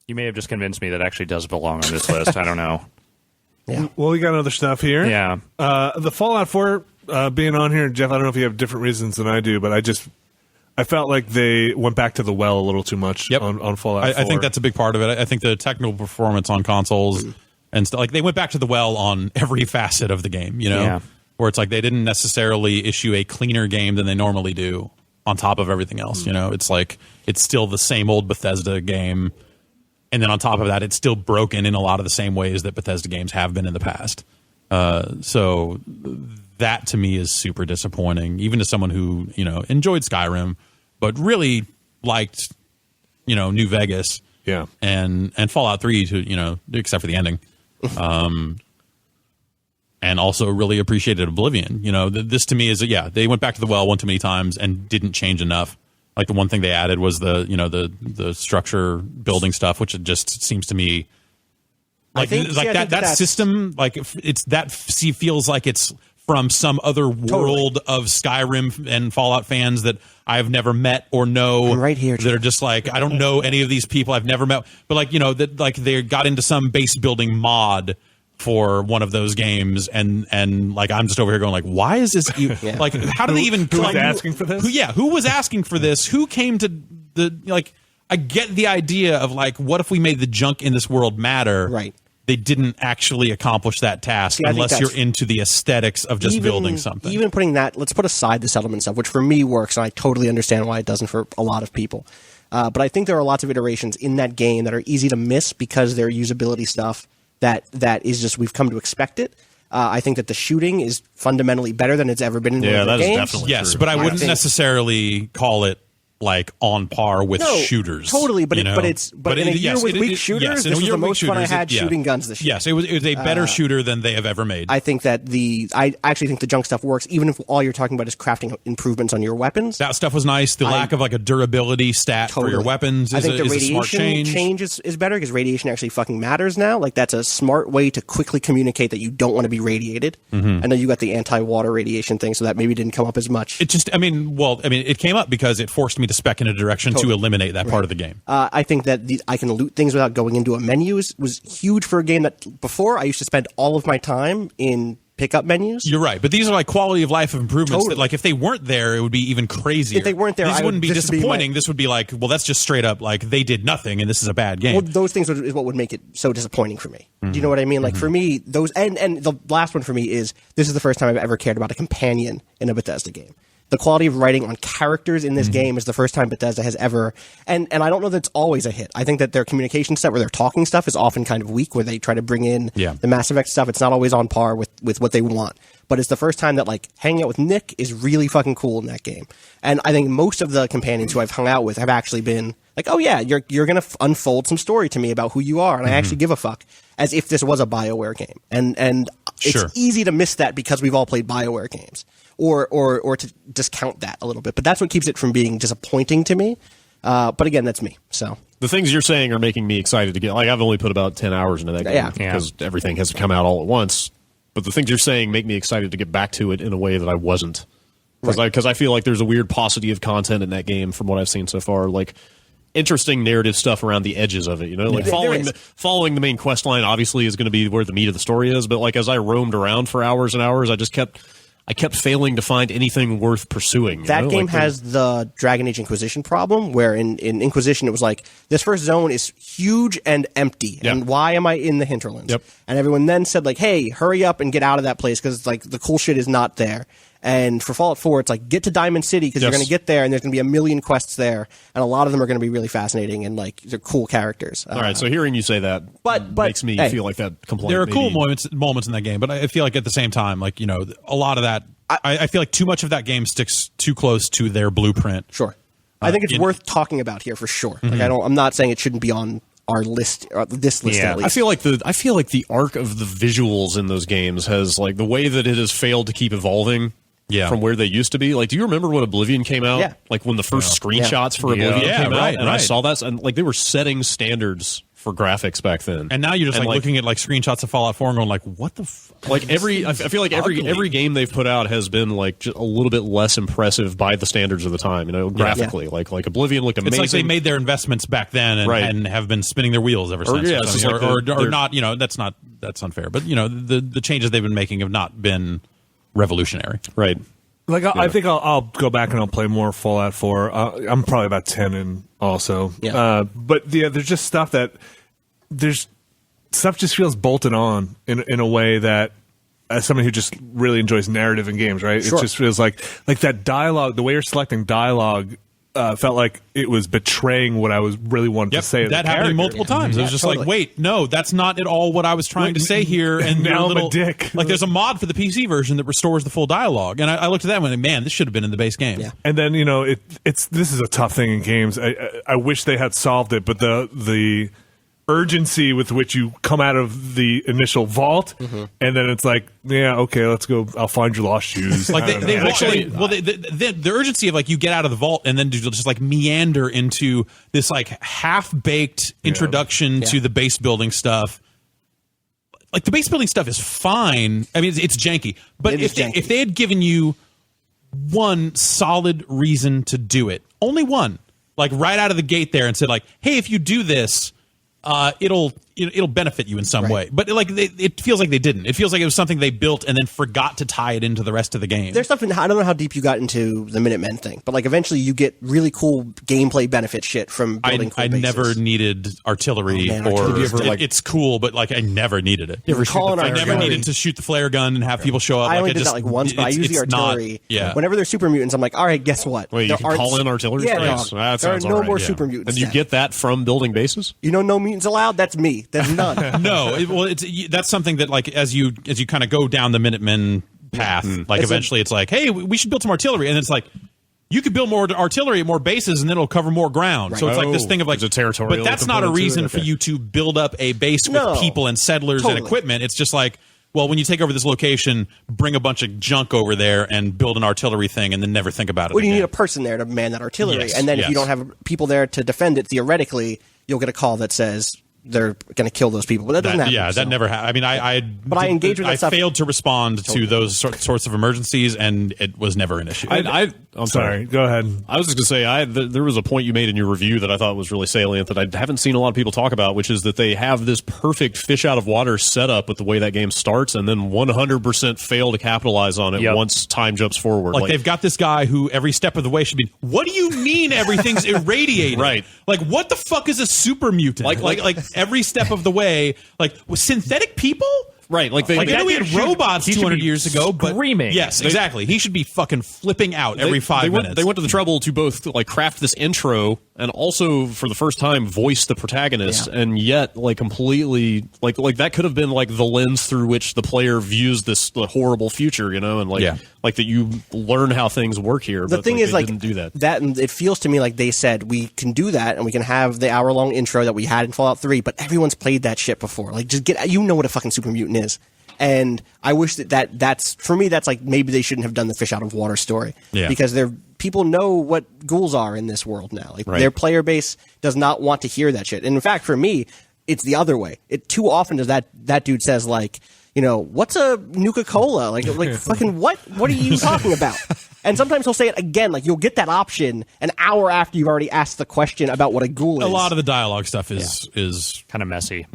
You may have just convinced me that actually does belong on this list. I don't know. Yeah. Well, we got other stuff here. Yeah. The Fallout 4 being on here, Jeff, I don't know if you have different reasons than I do, but I felt like they went back to the well a little too much on Fallout 4. I think that's a big part of it. I think the technical performance on consoles and stuff, like they went back to the well on every facet of the game, you know? Yeah. Where it's like they didn't necessarily issue a cleaner game than they normally do on top of everything else, you know? It's like it's still the same old Bethesda game, and then on top of that, it's still broken in a lot of the same ways that Bethesda games have been in the past. So that to me is super disappointing, even to someone who, you know, enjoyed Skyrim, but really liked, you know, New Vegas, and Fallout 3 to, you know, except for the ending, and also really appreciated Oblivion. You know, this to me is they went back to the well one too many times and didn't change enough. Like the one thing they added was the structure building stuff, which it just seems to me like that system, like feels like it's from some other world of Skyrim and Fallout fans that I've never met or know. I'm right here, that are just like, I don't know any of these people, I've never met, but like, you know, that like they got into some base building mod for one of those games, and like I'm just over here going like, why is this like, how do they even who was asking for this? Who was asking for this? Who came to the, like, I get the idea of like, what if we made the junk in this world matter? Right. They didn't actually accomplish that task unless you're into the aesthetics of just building something. Even putting that, let's put aside the settlement stuff, which for me works, and I totally understand why it doesn't for a lot of people. But I think there are lots of iterations in that game that are easy to miss because they're usability stuff that is just, we've come to expect it. I think that the shooting is fundamentally better than it's ever been in one of the games. Definitely true. But I wouldn't necessarily call it like on par with shooters. Totally, but you know? but in a year with weak shooters, this was the most fun I had shooting guns this year. Yes, it was a better shooter than they have ever made. I think that I actually think the junk stuff works, even if all you're talking about is crafting improvements on your weapons. That stuff was nice. The lack of like a durability stat for your weapons is a smart change. Change is better because radiation actually fucking matters now. Like that's a smart way to quickly communicate that you don't want to be radiated. I know you got the anti-water radiation thing, so that maybe didn't come up as much. It just, it came up because it forced me to spec in a direction to eliminate that part of the game. I think that I can loot things without going into a menu was huge for a game that before I used to spend all of my time in pickup menus. You're right, but these are like quality of life improvements that like if they weren't there, it would be even crazier. If they weren't there, these wouldn't be disappointing. This would be like, well, that's just straight up like they did nothing and this is a bad game. Well, those things is what would make it so disappointing for me. Do you know what I mean? Like for me, those and the last one for me is this is the first time I've ever cared about a companion in a Bethesda game. The quality of writing on characters in this game is the first time Bethesda has ever, and I don't know that it's always a hit. I think that their communication stuff, where their talking stuff, is often kind of weak, where they try to bring in the Mass Effect stuff. It's not always on par with what they want. But it's the first time that like hanging out with Nick is really fucking cool in that game. And I think most of the companions who I've hung out with have actually been like, oh yeah, you're gonna unfold some story to me about who you are, and I actually give a fuck, as if this was a BioWare game. And it's easy to miss that because we've all played BioWare games. Or to discount that a little bit. But that's what keeps it from being disappointing to me. But again, that's me. So the things you're saying are making me excited to get. Like I've only put about 10 hours into that game because everything has come out all at once. But the things you're saying make me excited to get back to it in a way that I wasn't. Because I feel like there's a weird paucity of content in that game from what I've seen so far. Like interesting narrative stuff around the edges of it, you know, like following the main quest line obviously is going to be where the meat of the story is. But like as I roamed around for hours and hours, I kept failing to find anything worth pursuing. That game has the Dragon Age Inquisition problem, where in Inquisition it was like, this first zone is huge and empty, and why am I in the hinterlands? And everyone then said like, hey, hurry up and get out of that place because like the cool shit is not there. And for Fallout 4, it's like, get to Diamond City because you're going to get there and there's going to be a million quests there, and a lot of them are going to be really fascinating and like they're cool characters. All right, so hearing you say that makes me feel like that complaint. There are cool moments in that game, but I feel like at the same time, like, you know, a lot of that, I feel like too much of that game sticks too close to their blueprint. Sure. I think it's worth talking about here for sure. Like I'm not saying it shouldn't be on our list, or this list at least. I feel like the arc of the visuals in those games has, like, the way that it has failed to keep evolving from where they used to be. Like, do you remember when Oblivion came out? Yeah. Like when the first screenshots for Oblivion came out, and I saw that, and like they were setting standards for graphics back then. And now you're just looking at like screenshots of Fallout 4 and going like, what the like I feel like every game they've put out has been like just a little bit less impressive by the standards of the time, graphically. Yeah. Like Oblivion looked amazing. It's like they made their investments back then and have been spinning their wheels ever since. Or not, that's unfair. But the changes they've been making have not been revolutionary. Right. Like I think I'll go back and I'll play more Fallout 4. I'm probably about 10 in also. Yeah. But there's just stuff just feels bolted on in a way that, as someone who just really enjoys narrative in games, right? Sure. It just feels like that dialogue, the way you're selecting dialogue, felt like it was betraying what I was really wanting to say. That happened multiple times. It was just like, wait, no, that's not at all what I was trying to say here. And now I'm a dick. Like, there's a mod for the PC version that restores the full dialogue, and I looked at that and went, man, this should have been in the base game. Yeah. And then this is a tough thing in games. I wish they had solved it, but the urgency with which you come out of the initial vault, and then it's like, yeah, okay, let's go. I'll find your lost shoes. Like the urgency of like you get out of the vault and then just like meander into this like half baked introduction to the base building stuff. Like the base building stuff is fine. I mean, it's janky, but if they had given you one solid reason to do it, only one, like right out of the gate there, and said like, hey, if you do this, it'll benefit you in some way. But like it feels like they didn't. It feels like it was something they built and then forgot to tie it into the rest of the game. There's stuff I don't know how deep you got into the Minutemen thing, but like eventually you get really cool gameplay benefit shit from building cool bases. I never needed artillery it's cool, but like I never needed it. I never needed to shoot the flare gun and have people show up. I only did that like once, but I use the artillery. Whenever there's super mutants, I'm like, all right, guess what? Wait, you can call in artillery? Yeah, there are no more super mutants. And you get that from building bases? No mutants allowed? That's me. There's none. No, that's something that like as you kind of go down the Minutemen path, like eventually it's like, hey, we should build some artillery, and it's like you could build more artillery at more bases, and then it'll cover more ground. Right. So it's like this thing of like, territorial, but that's not a reason for you to build up a base with people and settlers and equipment. It's just like, well, when you take over this location, bring a bunch of junk over there and build an artillery thing, and then never think about it. Well, you need a person there to man that artillery, and then if you don't have people there to defend it, theoretically, you'll get a call that says they're going to kill those people, but that doesn't happen. Yeah, that never happened. I mean, I engage with that stuff. I failed to respond to those sorts of emergencies, and it was never an issue. I'm sorry. Go ahead. I was just going to say, there was a point you made in your review that I thought was really salient that I haven't seen a lot of people talk about, which is that they have this perfect fish out of water setup with the way that game starts, and then 100% fail to capitalize on it once time jumps forward. Like they've got this guy who every step of the way should be, what do you mean everything's irradiated? Right. Like, what the fuck is a super mutant? Like every step of the way, like with synthetic people? Right, like I know we had robots 200 years ago, but screaming. Yes, exactly. He should be fucking flipping out every 5 minutes. They went to the trouble to both like craft this intro and also for the first time voice the protagonist, and yet like completely like that could have been like the lens through which the player views this horrible future, and like that you learn how things work here. The thing is, they didn't do that. It feels to me like they said we can do that and we can have the hour-long intro that we had in Fallout 3, but everyone's played that shit before. Like, just know what a fucking super mutant is. And I wish that's for me. That's like maybe they shouldn't have done the fish out of water story because people know what ghouls are in this world now. Like their player base does not want to hear that shit. And in fact, for me, it's the other way. It too often does that dude says like, what's a Nuka-Cola? Like fucking what? What are you talking about? And sometimes he'll say it again. Like you'll get that option an hour after you've already asked the question about what a ghoul is. A lot of the dialogue stuff is kind of messy.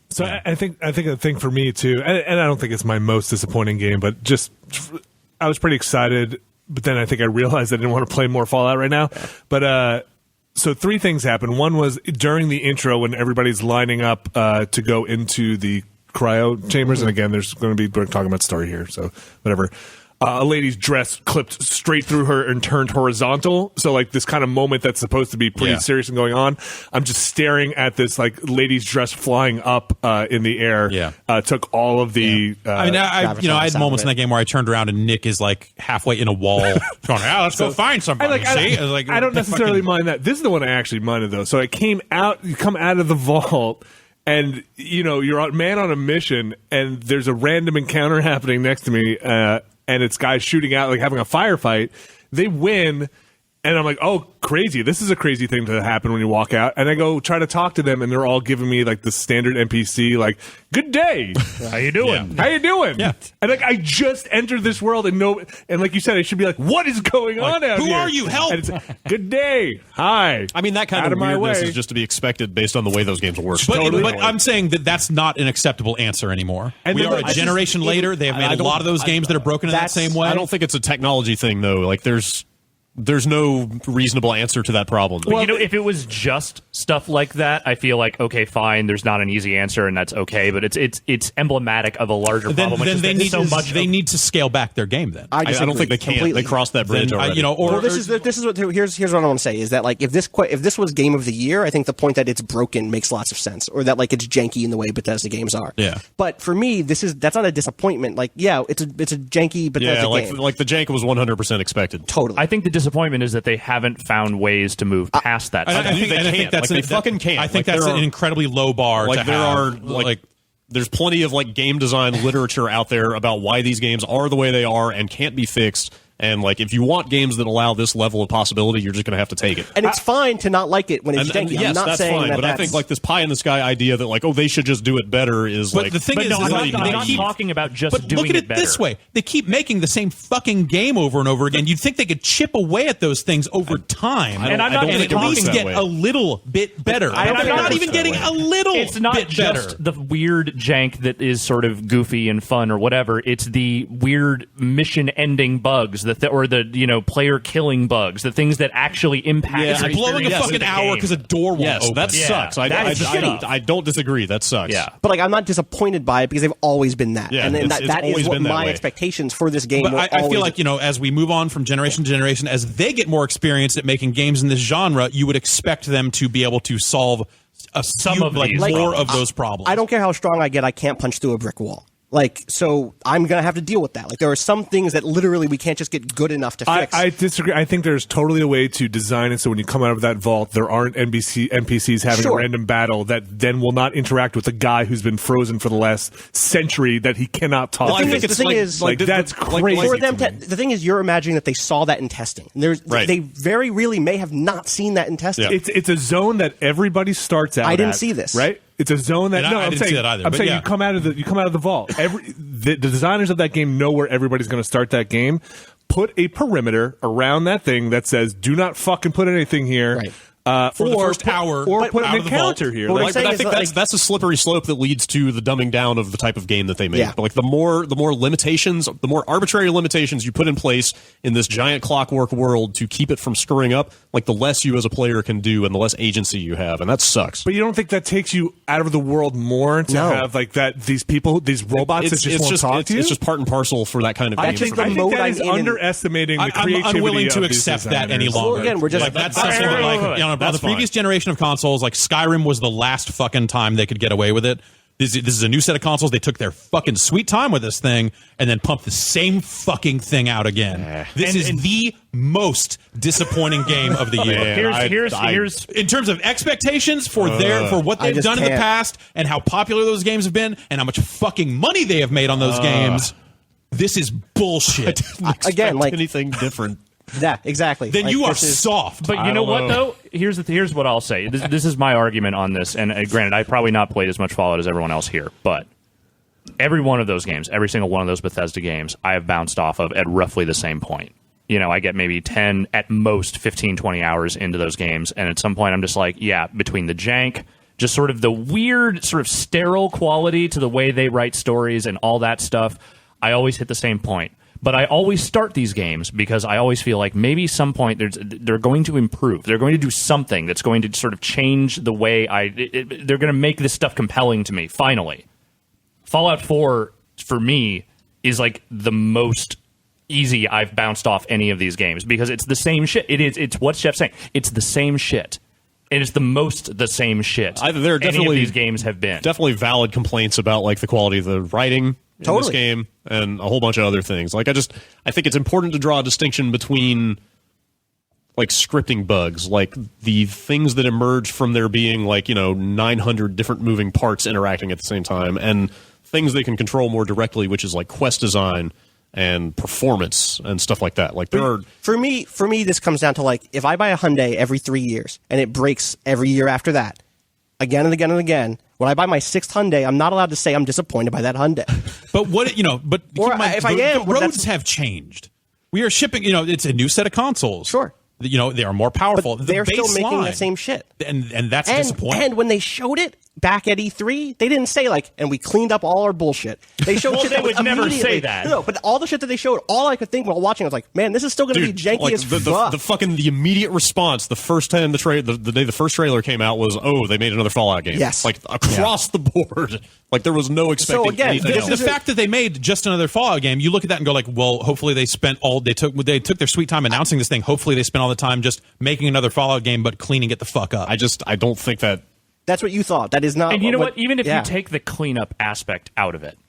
So I think a thing for me too, and I don't think it's my most disappointing game, but just I was pretty excited, but then I think I realized I didn't want to play more Fallout right now. But so 3 things happened. One was during the intro when everybody's lining up to go into the cryo chambers, and again, we're talking about story here, so whatever. A lady's dress clipped straight through her and turned horizontal. So like this kind of moment that's supposed to be pretty serious and going on. I'm just staring at this like lady's dress flying up in the air. Took all of the. I had moments in that game where I turned around and Nick is like halfway in a wall, going, "Let's go find somebody." I don't necessarily mind that. This is the one I actually minded though. So I came out. You come out of the vault. And, you're a man on a mission, and there's a random encounter happening next to me, and it's guys shooting out, like having a firefight. They win, And I'm like, oh, crazy. This is a crazy thing to happen when you walk out. And I go try to talk to them, and they're all giving me like the standard NPC, like, good day. How you doing? How you doing? Yeah. And like, I just entered this world, and like you said, I should be like, what is going on out who here? are you? Help. And it's, good day. Hi. I mean, that kind Out of my weirdness way. is just to be expected based on the way those games work. But I'm saying that that's not an acceptable answer anymore. And We then are a I just- generation later. They have made a lot of those games that are broken in that same way. I don't think it's a technology thing, though. Like, there's no reasonable answer to that problem. But if it was just stuff like that, I feel like, okay, fine, there's not an easy answer, and that's okay. But it's emblematic of a larger Then, problem. then they need to scale back their game. Then I don't think they can. Completely. They crossed that bridge already. This is what here's what I want to say is that like if this was Game of the Year, I think the point that it's broken makes lots of sense, or that like it's janky in the way Bethesda games are. Yeah. But for me, that's not a disappointment. Like, yeah, it's a janky Bethesda game. like the jank was 100% expected. Totally. I think the disappointment is that they haven't found ways to move past that. I think that's they fucking can't. I think Like, that's there an are- incredibly low bar. Like to there have. are there's plenty of like game design literature out there about why these games are the way they are and can't be fixed. And like, if you want games that allow this level of possibility, you're just going to have to take it. and it's fine to not like it when it's janky. Yes, I'm not that's saying fine. that But I think like this pie in the sky idea that like, oh, they should just do it better is But like. the thing But is, no, I'm really not talking about just but doing look at it it better. this way: they keep making the same fucking game over and over again. You'd think they could chip away at those things over time, And I'm not and think at it works least that get way. a little bit better. I don't I'm think it not works even that getting way. a little. It's not bit just better. the weird jank that is sort of goofy and fun or whatever. It's the weird mission-ending bugs or the player killing bugs, the things that actually impact. Yeah, your It's blowing a experience fucking with the hour game. because a door won't Yes, open. that Yeah, sucks. that is shitty. I don't disagree. That sucks. Yeah. But like, I'm not disappointed by it because they've always been that, Yeah, and then it's that is always what been that my way. expectations for this game. But were I always. feel like, as we move on from generation to generation, as they get more experience at making games in this genre, you would expect them to be able to solve Some of these more problems. of those problems. I don't care how strong I get, I can't punch through a brick wall. Like, so I'm going to have to deal with that. Like, there are some things that literally we can't just get good enough to fix. I disagree. I think there's totally a way to design it so when you come out of that vault, there aren't NPCs having Sure. a random battle that then will not interact with the guy who's been frozen for the last century that he cannot talk Well, I to. think the it's thing like, is, like, that's crazy. for them to me. the thing is, you're imagining that they saw that in testing. And Right. they very really may have not seen that in testing. Yeah. It's a zone that everybody starts out. I didn't at, see this. Right? It's a zone that And I I'm didn't saying, see that either, I'm but saying yeah. you come out of the vault. The designers of that game know where everybody's going to start that game. Put a perimeter around that thing that says, "Do not fucking put anything here." Right. For the or first put- hour or out put of an the vault. encounter here. But what Like, I'm saying I is think that, that's a slippery slope that leads to the dumbing down of the type of game that they make. Yeah. But like the more limitations, the more arbitrary limitations you put in place in this giant clockwork world to keep it from screwing up, like the less you as a player can do and the less agency you have, and that sucks. But you don't think that takes you out of the world more to No. have like that? These people, these robots that just won't talk to you. It's just part and parcel for that kind of I game. think, for I me. think mode that I'm is in- underestimating the I'm creativity. unwilling to of these accept that any designers. longer. Well, again, we're just- like that's All right, something wait, that, wait, like, wait. on That's the previous fine. generation of consoles, like Skyrim was the last fucking time they could get away with it. This is a new set of consoles. They took their fucking sweet time with this thing and then pumped the same fucking thing out again. This is the most disappointing game of the year. Man, Here's In terms of expectations for what I they've just done in the can't. past and how popular those games have been and how much fucking money they have made on those games, this is bullshit. Again, like anything different. yeah, exactly. Then Like, you are this is- soft. But you know what, though? Here's what I'll say. This is my argument on this. And granted, I probably not played as much Fallout as everyone else here, but every one of those games, every single one of those Bethesda games, I have bounced off of at roughly the same point. I get maybe 10, at most 15, 20 hours into those games. And at some point, I'm just like, yeah, between the jank, just sort of the weird, sort of sterile quality to the way they write stories and all that stuff, I always hit the same point. But I always start these games because I always feel like maybe some point they're going to improve. They're going to do something that's going to sort of change the way they're going to make this stuff compelling to me, finally. Fallout 4, for me, is like the most easy I've bounced off any of these games because it's the same shit. It's what Chef's saying. It's the same shit. And it's the most the same shit There are any of definitely these games have been. definitely valid complaints about like the quality of the writing in this Totally. game and a whole bunch of other things. Like I think it's important to draw a distinction between like scripting bugs, like the things that emerge from there being like 900 different moving parts interacting at the same time, and things they can control more directly, which is like quest design and performance and stuff like that. Like there are for me, this comes down to like if I buy a Hyundai every 3 years and it breaks every year after that, again and again and again. When I buy my 6th Hyundai, I'm not allowed to say I'm disappointed by that Hyundai. But what but Or keep in mind, if I am, the well, roads have changed. We are shipping. It's a new set of consoles. Sure. They are more powerful. But they're still making the same shit. And that's disappointing. And when they showed it back at E3, they didn't say like, and we cleaned up all our bullshit. They showed Well, shit they that was would never immediately- say that. No, but all the shit that they showed, all I could think while watching was like, man, this is still going to be janky like as the fuck. fucking immediate response the first time the day the first trailer came out was, oh, they made another Fallout game. Yes. Like across the board. Like there was no expecting again, anything this else. The fact that they made just another Fallout game, you look at that and go like, well, hopefully they took their sweet time announcing this thing. Hopefully they spent all the time just making another Fallout game, but cleaning it the fuck up. I don't think that. That's what you thought. That is not. And you know what? Even if yeah. you take the cleanup aspect out of it,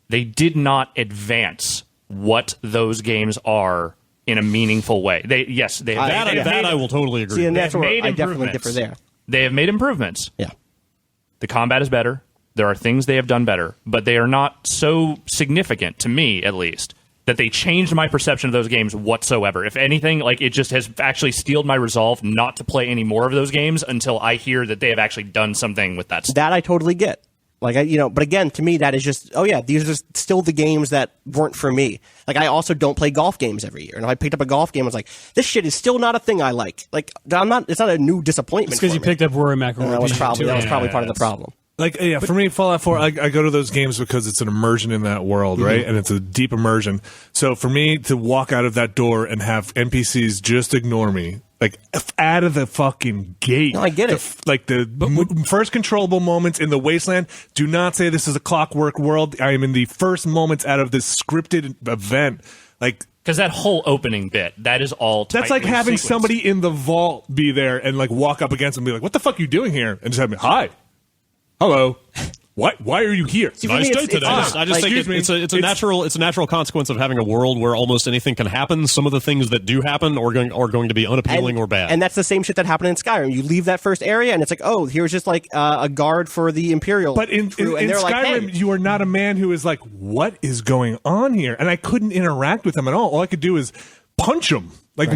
they did not advance what those games are in a meaningful way. They have That I will totally agree See, with. and that's They've where made I definitely improvements. differ there. They have made improvements. Yeah. The combat is better. There are things they have done better, but they are not so significant, to me at least, that they changed my perception of those games whatsoever. If anything, like it just has actually steeled my resolve not to play any more of those games until I hear that they have actually done something with that stuff. That I totally get. Like, but again, to me, that is just, oh yeah, these are still the games that weren't for me. Like, I also don't play golf games every year. And if I picked up a golf game, I was like, this shit is still not a thing I like. Like, it's not a new disappointment. It's because you picked up Rory McIlroy. That was probably too. part of the problem. Like, yeah, for me, Fallout 4, I go to those games because it's an immersion in that world, right? And it's a deep immersion. So for me to walk out of that door and have NPCs just ignore me, like, out of the fucking gate. No, I get it. The first controllable moments in the wasteland, do not say this is a clockwork world. I am in the first moments out of this scripted event. Like, Because that whole opening bit, that is all that's like tightly having sequenced. somebody in the vault be there and, like, walk up against them and be like, what the fuck are you doing here? And just have me, hi. Hello. Why are you here? See, for me, it's I just think it's a natural consequence of having a world where almost anything can happen. Some of the things that do happen are going to be unappealing or bad. And that's the same shit that happened in Skyrim. You leave that first area, and it's like, oh, here's just like a guard for the Imperial. But in crew, and they're Skyrim, like, hey. you are not a man who is like, what is going on here? And I couldn't interact with them at all. All I could do is punch them. Like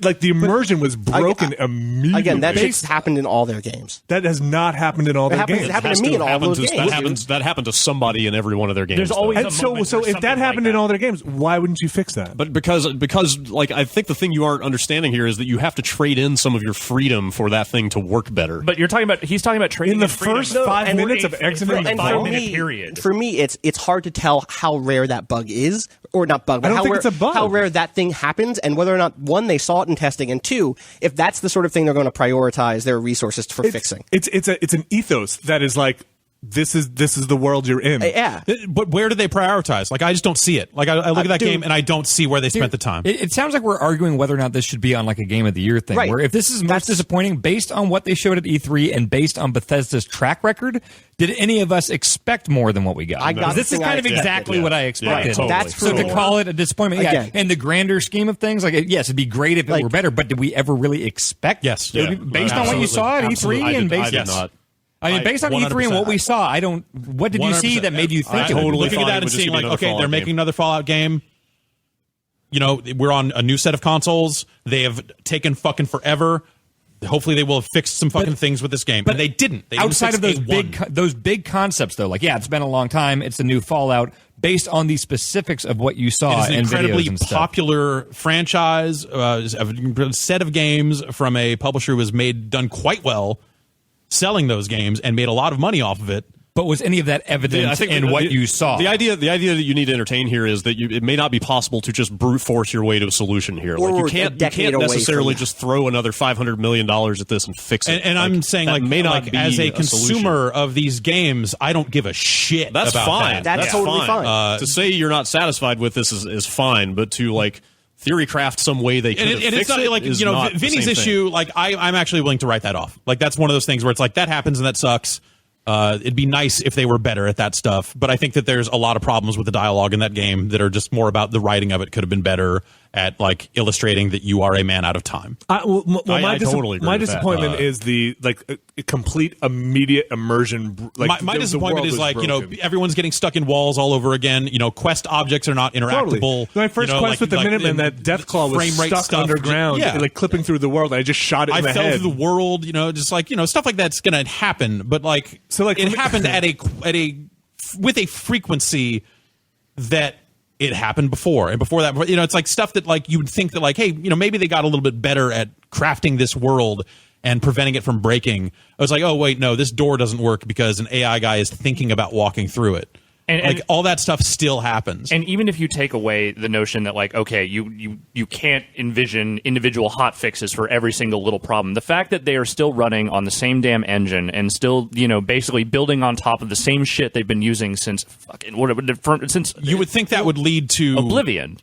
like the immersion was broken immediately. Again, that shit's happened in all their games. That has not happened in all their games. It happened to me in all those games. That happened to somebody in every one of their games. There's always And a so moment where if that something happened like in all their games, why wouldn't you fix that? But because like I think the thing you aren't understanding here is that you have to trade in some of your freedom for that thing to work better. But he's talking about trading In the freedom first for 5 a minutes of exiting the 5-minute period. For me, it's hard to tell how rare that bug is, or not bug, but I don't how think rare, it's a bug. how rare that thing happens, and whether or not, one, they saw it in testing, and two, if that's the sort of thing they're going to prioritize their resources for fixing. It's an ethos that is like, this is the world you're in. Yeah. But where do they prioritize? Like, I just don't see it. Like, I look at that game and I don't see where they spent the time. It sounds like we're arguing whether or not this should be on like a Game of the Year thing. Right. Where if this is most disappointing based on what they showed at E3 and based on Bethesda's track record, did any of us expect more than what we got? I got this the is thing kind I of expected. exactly what I expected. totally. That's So to true. call it a disappointment, Again. in the grander scheme of things, like yes, it'd be great if it were better, but did we ever really expect? Yes. It would be based on what you saw at E3 and based I did not. I mean, based on E3 and what we saw, I don't. What did you see that made you think? I totally looking at thought that it and would just seeing be like, another okay, Fallout they're game. making another Fallout game. You know, we're on a new set of consoles. They have taken fucking forever. Hopefully, they will have fixed some fucking things with this game, but they didn't. They outside didn't of fix those A1. big concepts, though, like it's been a long time. It's the new Fallout. Based on the specifics of what you saw It is an in incredibly videos and stuff. popular franchise, a set of games from a publisher who has done quite well selling those games and made a lot of money off of it. But was any of that evident in what you saw? The idea that you need to entertain here is that it may not be possible to just brute force your way to a solution here. Or Like you a can't decade away necessarily from just throw another $500 million at this and fix it. And I'm saying, that like, may not like be as a solution. consumer of these games, I don't give a shit. That's about fine. That. That's totally fine. To say you're not satisfied with this is fine, but to like theory craft some way they could And fix it's not it like, is you know, not the Vinny's same issue. thing. Like I'm actually willing to write that off. Like that's one of those things where it's like that happens and that sucks. It'd be nice if they were better at that stuff, but I think that there's a lot of problems with the dialogue in that game that are just more about the writing of it could have been better, at like illustrating that you are a man out of time. I totally agree my with disappointment that. is the a complete immediate immersion. Like My the disappointment world is like, broken. everyone's getting stuck in walls all over again. Quest objects are not interactable. Totally. My first quest with the Minutemen, that Deathclaw was frame rate stuck stuff, underground, like clipping through the world. I just shot it in the fell head. through the world, just like, stuff like that's going to happen. But like, it happened with a frequency that it happened before. And before that, it's like stuff that like you would think that like, hey, maybe they got a little bit better at crafting this world and preventing it from breaking. I was like, oh, wait, no, this door doesn't work because an AI guy is thinking about walking through it. And all that stuff still happens. And even if you take away the notion that, like, okay, you can't envision individual hot fixes for every single little problem, the fact that they are still running on the same damn engine and still, basically building on top of the same shit they've been using since since you would think that would lead to Oblivion.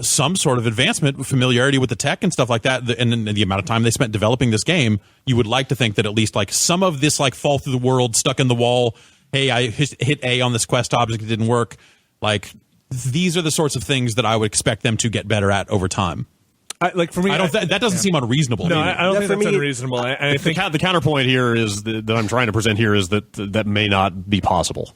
Some sort of advancement, familiarity with the tech and stuff like that, and the amount of time they spent developing this game, you would like to think that at least like some of this like fall through the world, stuck in the wall, hey, I hit A on this quest object, it didn't work. Like, these are the sorts of things that I would expect them to get better at over time. For me, that doesn't seem unreasonable. No, either. I don't think that's unreasonable. I think the counterpoint here is that I'm trying to present here is that may not be possible.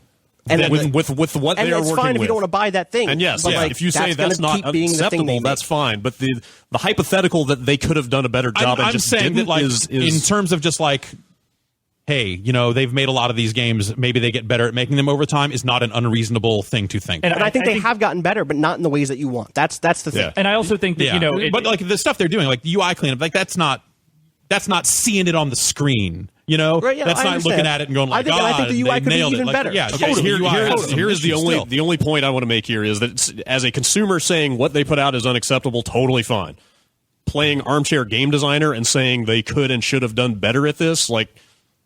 And with what they are working with. And it's fine if you don't want to buy that thing. And yes, but if you say that's not acceptable, that's fine. But the hypothetical that they could have done a better job I'm and just saying didn't that, like, is in terms of just like, hey, they've made a lot of these games, maybe they get better at making them over time, is not an unreasonable thing to think. And I think they have gotten better, but not in the ways that you want. That's the thing. Yeah. And I also think that, but like the stuff they're doing, like the UI cleanup, like that's not seeing it on the screen. Right, yeah, that's not looking at it and going like, I think the UI could be even better. Yeah, okay, here's the only point I want to make here is that as a consumer saying what they put out is unacceptable, totally fine. Playing armchair game designer and saying they could and should have done better at this, like,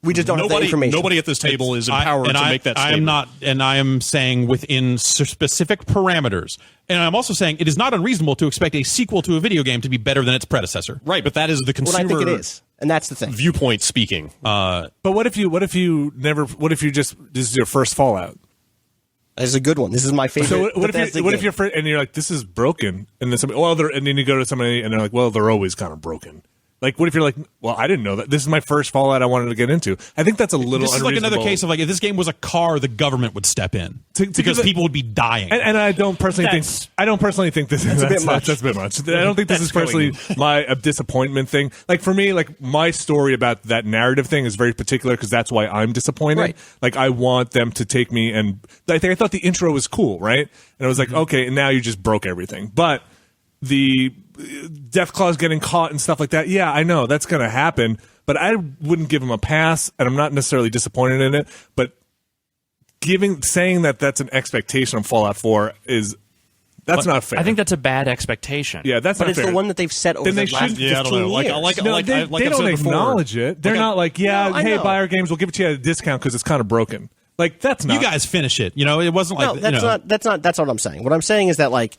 we just don't have the information. Nobody at this table is empowered to make that statement. I am not, and I am saying within specific parameters. And I'm also saying it is not unreasonable to expect a sequel to a video game to be better than its predecessor. Right, but that is the consumer. Well, I think it is, and that's the thing. Viewpoint speaking. But what if you just this is your first Fallout? This is a good one. This is my favorite. So what if you're and you're like, this is broken, and then and then you go to somebody and they're like, well, they're always kind of broken. Like, what if you're like, well, I didn't know that. This is my first Fallout I wanted to get into. I think that's a little This is like another case of, like, if this game was a car, the government would step in. Because people would be dying. And I don't personally think this is a bit much. That's a bit much. I don't think this is personally my disappointment thing. Like, for me, like, my story about that narrative thing is very particular because that's why I'm disappointed. Right. Like, I want them to take me, and I thought the intro was cool, right? And I was like, okay, and now you just broke everything. But the Deathclaw's getting caught and stuff like that. Yeah, I know that's going to happen, but I wouldn't give him a pass, and I'm not necessarily disappointed in it. But saying that that's an expectation of Fallout 4 that's not fair. I think that's a bad expectation. Yeah, that's not fair. But it's the one that they've set over the last 15 years. They don't acknowledge it. They're not like, hey, buy our games, we'll give it to you at a discount because it's kind of broken. Like, that's not. You guys finish it. It wasn't like. No, that's not what I'm saying. What I'm saying is that, like,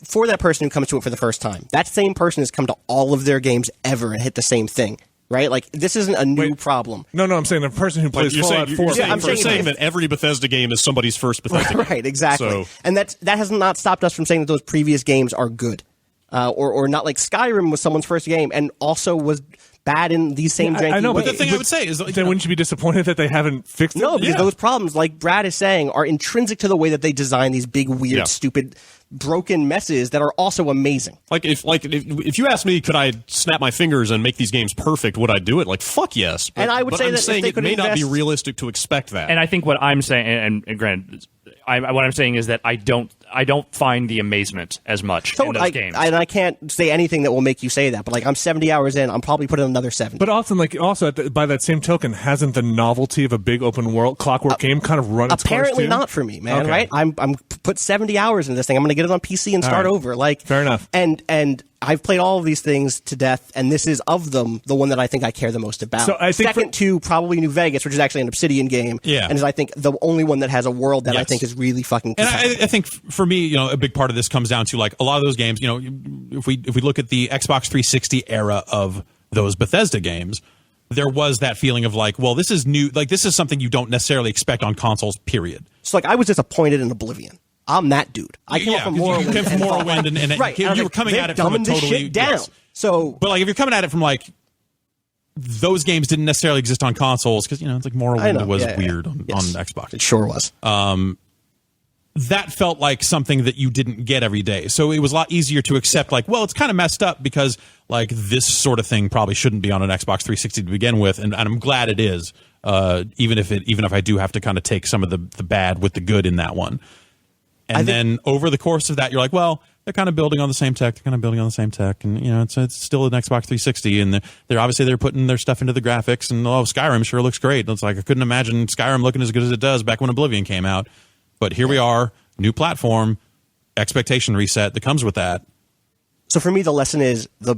for that person who comes to it for the first time, that same person has come to all of their games ever and hit the same thing, right? Like, this isn't a new problem. No, I'm saying the person who plays Fallout 4. I'm saying that every Bethesda game is somebody's first Bethesda game. Right, exactly. So. And that has not stopped us from saying that those previous games are good. Or not, like Skyrim was someone's first game and also was bad in these same janky I know, ways. But the thing I would say is, then wouldn't you be disappointed that they haven't fixed it? No, because those problems, like Brad is saying, are intrinsic to the way that they design these big, weird, stupid, broken messes that are also amazing. Like if you ask me, could I snap my fingers and make these games perfect? Would I do it? Like, fuck yes. But, and I would say I'm that saying if they it could may not be invest- realistic to expect that. And I think what I'm saying, and granted, what I'm saying is that I don't find the amazement as much in those games. And I can't say anything that will make you say that. But like, I'm 70 hours in, I'm probably putting another 70. But also, by that same token, hasn't the novelty of a big open world clockwork game kind of run its course apparently too? not for me, man. Okay. Right? I'm put 70 hours into this thing. I'm going to get it on PC and start over. Like, fair enough. And I've played all of these things to death, and this is of them the one that I think I care the most about. So I think second to probably New Vegas, which is actually an Obsidian game, and is I think the only one that has a world that I think is really fucking. And I think for me, a big part of this comes down to, like, a lot of those games. If we look at the Xbox 360 era of those Bethesda games, there was that feeling of like, well, this is new. Like, this is something you don't necessarily expect on consoles. Period. So like, I was disappointed in Oblivion. I'm that dude. I came from Morrowind. You came from Morrowind, and right. you were coming at it from a dumbing this totally shit down. Yes. So, but like if you're coming at it from like those games didn't necessarily exist on consoles because it's like Morrowind was weird on Xbox. It sure was. That felt like something that you didn't get every day. So it was a lot easier to accept, like, well, it's kind of messed up because, like, this sort of thing probably shouldn't be on an Xbox 360 to begin with, and I'm glad it is, even if I do have to kind of take some of the bad with the good in that one. And then over the course of that, you're like, well, they're kind of building on the same tech, and, it's still an Xbox 360, and they're putting their stuff into the graphics, and, Skyrim sure looks great. It's like I couldn't imagine Skyrim looking as good as it does back when Oblivion came out. But here we are, new platform, expectation reset that comes with that. So for me, the lesson is the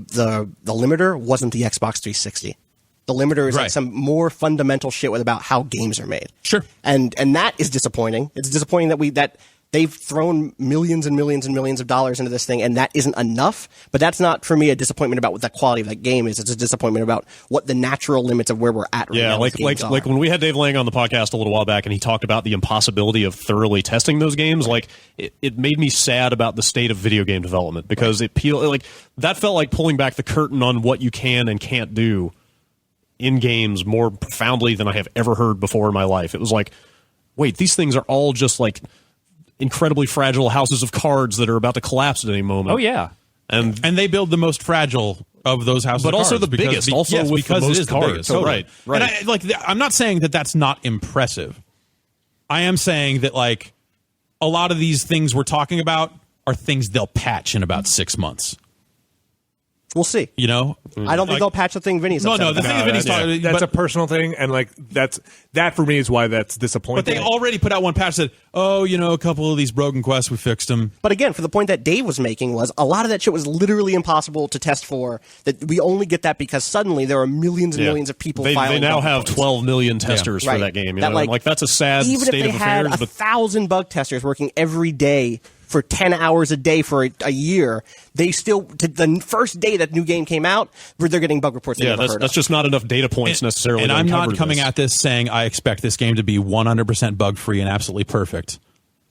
limiter wasn't the Xbox 360. The limiter is like some more fundamental shit about how games are made. Sure. And that is disappointing. It's disappointing that they've thrown millions and millions and millions of dollars into this thing, and that isn't enough. But that's not, for me, a disappointment about what the quality of that game is. It's a disappointment about what the natural limits of where we're at right now. Like when we had Dave Lang on the podcast a little while back, and he talked about the impossibility of thoroughly testing those games. Like it made me sad about the state of video game development because that felt like pulling back the curtain on what you can and can't do in games more profoundly than I have ever heard before in my life. It was like, wait, these things are all just like incredibly fragile houses of cards that are about to collapse at any moment. Oh yeah, and they build the most fragile of those houses, but of also cards the biggest. With because the most it is cards. the biggest. Right. And I'm not saying that that's not impressive. I am saying that like a lot of these things we're talking about are things they'll patch in about 6 months. We'll see. I don't think they'll patch the thing Vinny's No, the thing that Vinny's talking that's a personal thing, and like that for me is why that's disappointing. But they already put out one patch that, a couple of these broken quests, we fixed them. But again, for the point that Dave was making was a lot of that shit was literally impossible to test for. That we only get that because suddenly there are millions and millions of people filing. They now have 12 million testers for that game. That's a sad even state if they of had affairs. 1,000 bug testers working every day for 10 hours a day for a year, they still, the first day that new game came out, they're getting bug reports. That's just not enough data points necessarily. And I'm not coming at this saying I expect this game to be 100% bug free and absolutely perfect.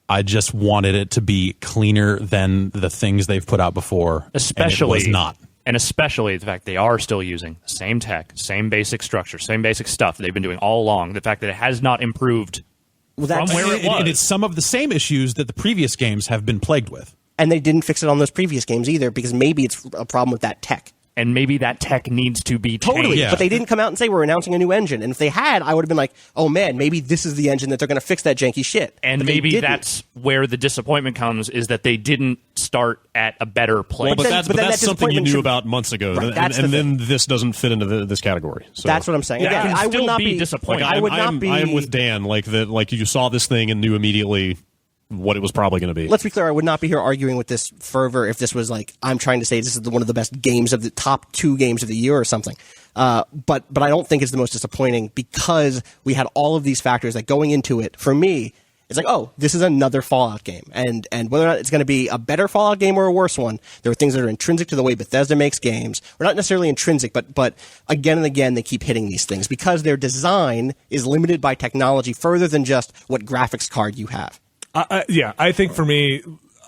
I just wanted it to be cleaner than the things they've put out before. Especially, and it was not. And especially the fact they are still using the same tech, same basic structure, same basic stuff they've been doing all along. The fact that it has not improved from where it was. And it's some of the same issues that the previous games have been plagued with. And they didn't fix it on those previous games either, because maybe it's a problem with that tech. And maybe that tech needs to be changed. Totally, but they didn't come out and say we're announcing a new engine. And if they had, I would have been like, oh man, maybe this is the engine that they're going to fix that janky shit. And but maybe that's where the disappointment comes, is that they didn't start at a better place. Well, but that's something you knew about months ago, right, and then this doesn't fit into this category. So that's what I'm saying. Again, I would not be disappointed. I would not be. I am with Dan. Like you saw this thing and knew immediately what it was probably going to be. Let's be clear, I would not be here arguing with this fervor if this was like, I'm trying to say this is one of the best games of the top 2 games of the year or something. But I don't think it's the most disappointing, because we had all of these factors that going into it, for me, it's like, oh, this is another Fallout game. And whether or not it's going to be a better Fallout game or a worse one, there are things that are intrinsic to the way Bethesda makes games. Or not necessarily intrinsic, but again and again they keep hitting these things because their design is limited by technology further than just what graphics card you have. I think for me,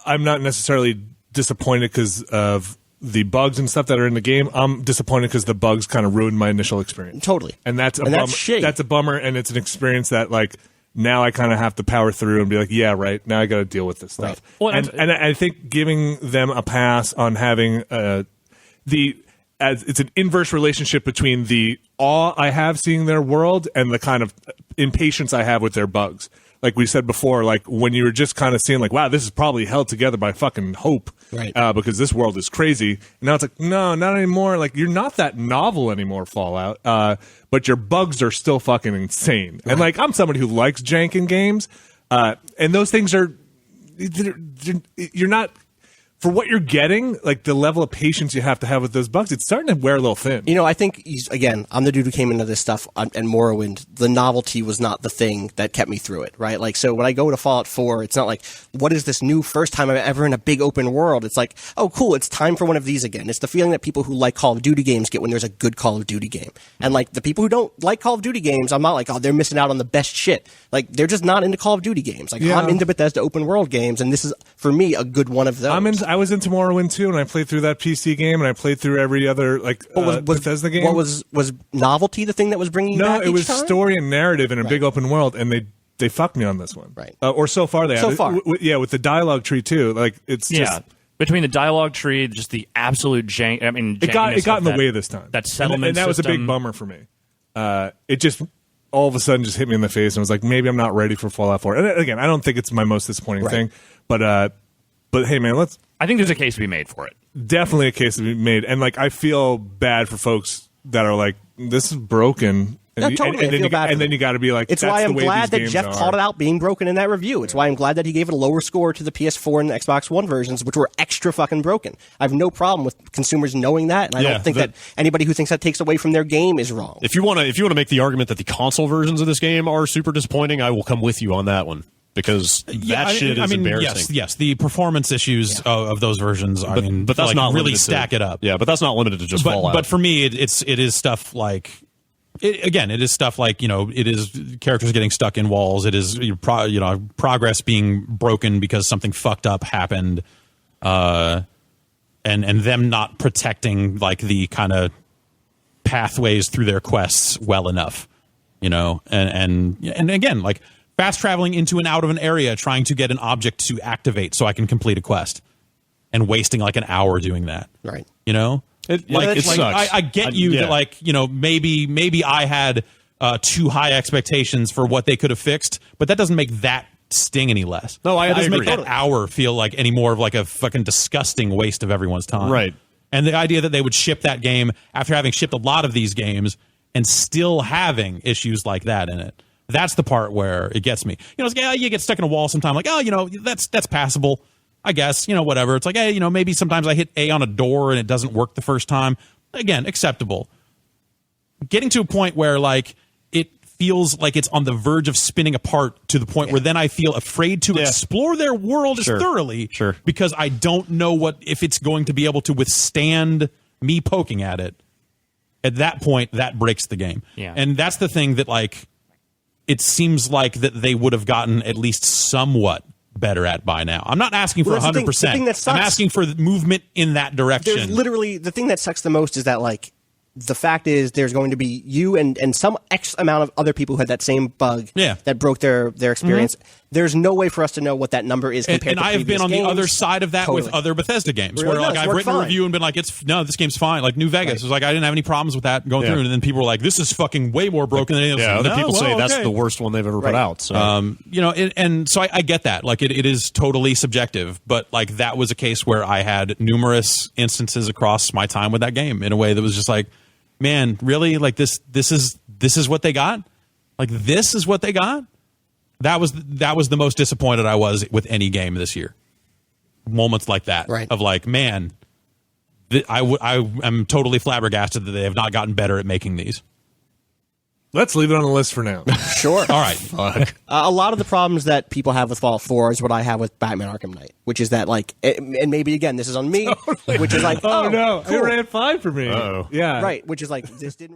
I'm not necessarily disappointed because of the bugs and stuff that are in the game. I'm disappointed because the bugs kind of ruined my initial experience. Totally. And that's a bummer. That's a bummer, and it's an experience that, like, now I kind of have to power through and be like, yeah, right, now I got to deal with this stuff. Right. Well, and I think giving them a pass on having it's an inverse relationship between the awe I have seeing their world and the kind of impatience I have with their bugs. Like we said before, like when you were just kind of seeing like, wow, this is probably held together by fucking hope, right? Because this world is crazy. And now it's like, no, not anymore. Like, you're not that novel anymore, Fallout. But your bugs are still fucking insane. Right. And like, I'm somebody who likes jank in games, and those things are, you're not. for what you're getting, like the level of patience you have to have with those bugs, it's starting to wear a little thin. You know, I think again, I'm the dude who came into this stuff and Morrowind. The novelty was not the thing that kept me through it, right? Like, so when I go to Fallout 4, it's not like, what is this new first time I'm ever in a big open world? It's like, oh, cool, it's time for one of these again. It's the feeling that people who like Call of Duty games get when there's a good Call of Duty game. And like the people who don't like Call of Duty games, I'm not like, oh, they're missing out on the best shit. Like, they're just not into Call of Duty games. Like, I'm into Bethesda open world games, and this is, for me, a good one of those. I was into Morrowind too, and I played through that PC game, and I played through every other Bethesda game. What was novelty the thing that was bringing you back? No, it was each time? story and narrative in a big open world, and they fucked me on this one. Right. Or so far they have. So far. With the dialogue tree too. Like, it's just... Between the dialogue tree, just the absolute jank. I mean, it got in the way this time. That settlement and that was a big bummer for me. It just all of a sudden just hit me in the face, and was like, maybe I'm not ready for Fallout 4. And again, I don't think it's my most disappointing thing, but hey, man, I think there's a case to be made for it. Definitely a case to be made, and like I feel bad for folks that are like, this is broken. No, totally. And then you got to be like, it's that's why I'm the way glad these that games Jeff are. called it out being broken in that review. It's why I'm glad that he gave it a lower score to the PS4 and the Xbox One versions, which were extra fucking broken. I have no problem with consumers knowing that, and I don't think that anybody who thinks that takes away from their game is wrong. If you want to make the argument that the console versions of this game are super disappointing, I will come with you on that one. Because that shit is embarrassing. Yes, the performance issues of those versions. But that's like, not really stack it up. Yeah, but that's not limited to just Fallout. But for me, it is stuff like. It is stuff like, it is characters getting stuck in walls. It is progress being broken because something fucked up happened, and them not protecting like the kind of pathways through their quests well enough, and again, like fast traveling into and out of an area trying to get an object to activate so I can complete a quest, and wasting like an hour doing that. Right. It sucks. I get you that maybe I had too high expectations for what they could have fixed, but that doesn't make that sting any less. No, I doesn't agree. make that hour feel like any more of like a fucking disgusting waste of everyone's time. Right. And the idea that they would ship that game after having shipped a lot of these games and still having issues like that in it. That's the part where it gets me. It's like, you get stuck in a wall sometime, like, that's passable. I guess, whatever. It's like, hey, maybe sometimes I hit A on a door and it doesn't work the first time. Again, acceptable. Getting to a point where, like, it feels like it's on the verge of spinning apart to the point where then I feel afraid to explore their world as thoroughly because I don't know if it's going to be able to withstand me poking at it. At that point, that breaks the game. Yeah. And that's the thing that, like, it seems like that they would have gotten at least somewhat better at by now. I'm not asking for 100%. The thing that sucks, I'm asking for movement in that direction. There's literally, the thing that sucks the most is that, like, the fact is there's going to be you and some X amount of other people who had that same bug that broke their experience. Mm-hmm. There's no way for us to know what that number is compared to I have been on games. the other side of that with other Bethesda games where like I've written a review and been like, this game's fine. Like New Vegas was like, I didn't have any problems with that going through, and then people were like, this is fucking way more broken than anything else. Other people say that's the worst one they've ever put out. So. And so I get that. Like it is totally subjective, but like that was a case where I had numerous instances across my time with that game in a way that was just like, man, really? Like this is what they got? Like this is what they got? That was the most disappointed I was with any game this year. Moments like that of like, man, I am totally flabbergasted that they have not gotten better at making these. Let's leave it on the list for now. Sure. All right. Fuck. A lot of the problems that people have with Fallout 4 is what I have with Batman Arkham Knight, which is that, like, and maybe again, this is on me, which is like, no, cool. it ran fine for me. Uh-oh. Yeah. Right, which is like, this didn't